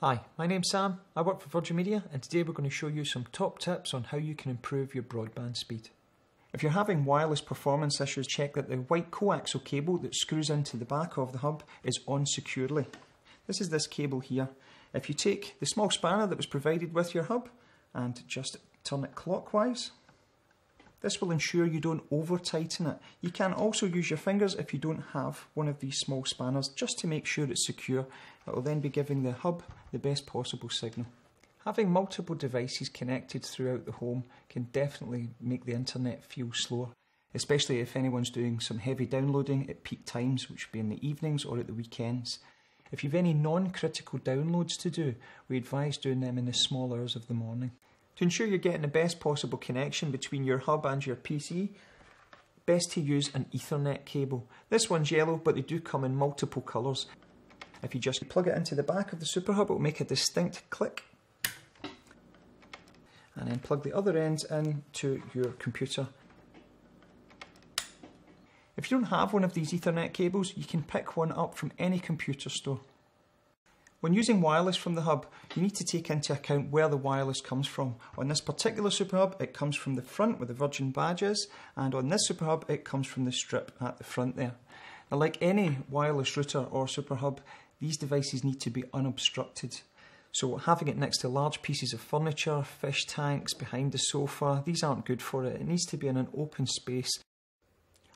Hi, my name's Sam, I work for Virgin Media, and today we're going to show you some top tips on how you can improve your broadband speed. If you're having wireless performance issues, check that the white coaxial cable that screws into the back of the hub is on securely. This is this cable here. If you take the small spanner that was provided with your hub and just turn it clockwise, this will ensure you don't over tighten it. You can also use your fingers if you don't have one of these small spanners just to make sure it's secure. It will then be giving the hub the best possible signal. Having multiple devices connected throughout the home can definitely make the internet feel slower, especially if anyone's doing some heavy downloading at peak times, which would be in the evenings or at the weekends. If you've any non-critical downloads to do, we advise doing them in the small hours of the morning. To ensure you're getting the best possible connection between your hub and your PC, best to use an Ethernet cable. This one's yellow, but they do come in multiple colours. If you just plug it into the back of the Super Hub, it will make a distinct click. And then plug the other ends into your computer. If you don't have one of these Ethernet cables, you can pick one up from any computer store. When using wireless from the hub, you need to take into account where the wireless comes from. On this particular Super Hub, it comes from the front where the Virgin badge is, and on this Super Hub, it comes from the strip at the front there. Now, like any wireless router or Super Hub, these devices need to be unobstructed. So having it next to large pieces of furniture, fish tanks, behind the sofa, these aren't good for it. It needs to be in an open space.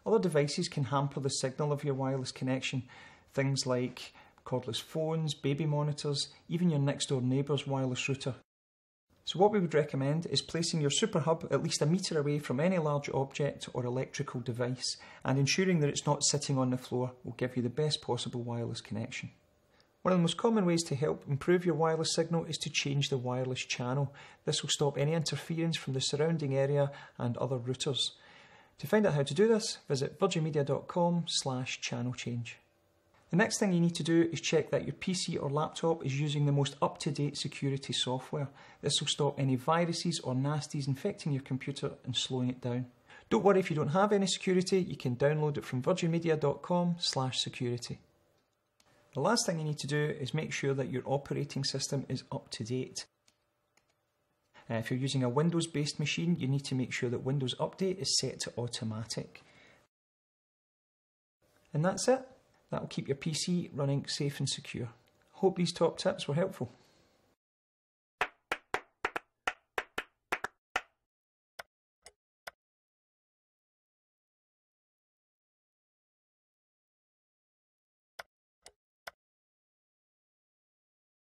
Other devices can hamper the signal of your wireless connection. Things like cordless phones, baby monitors, even your next door neighbour's wireless router. So what we would recommend is placing your Super Hub at least a metre away from any large object or electrical device, and ensuring that it's not sitting on the floor will give you the best possible wireless connection. One of the most common ways to help improve your wireless signal is to change the wireless channel. This will stop any interference from the surrounding area and other routers. To find out how to do this, visit virginmedia.com/channel change. The next thing you need to do is check that your PC or laptop is using the most up-to-date security software. This will stop any viruses or nasties infecting your computer and slowing it down. Don't worry if you don't have any security, you can download it from virginmedia.com/security. The last thing you need to do is make sure that your operating system is up to date. If you're using a Windows-based machine, you need to make sure that Windows Update is set to automatic. And that's it. That will keep your PC running safe and secure. Hope these top tips were helpful.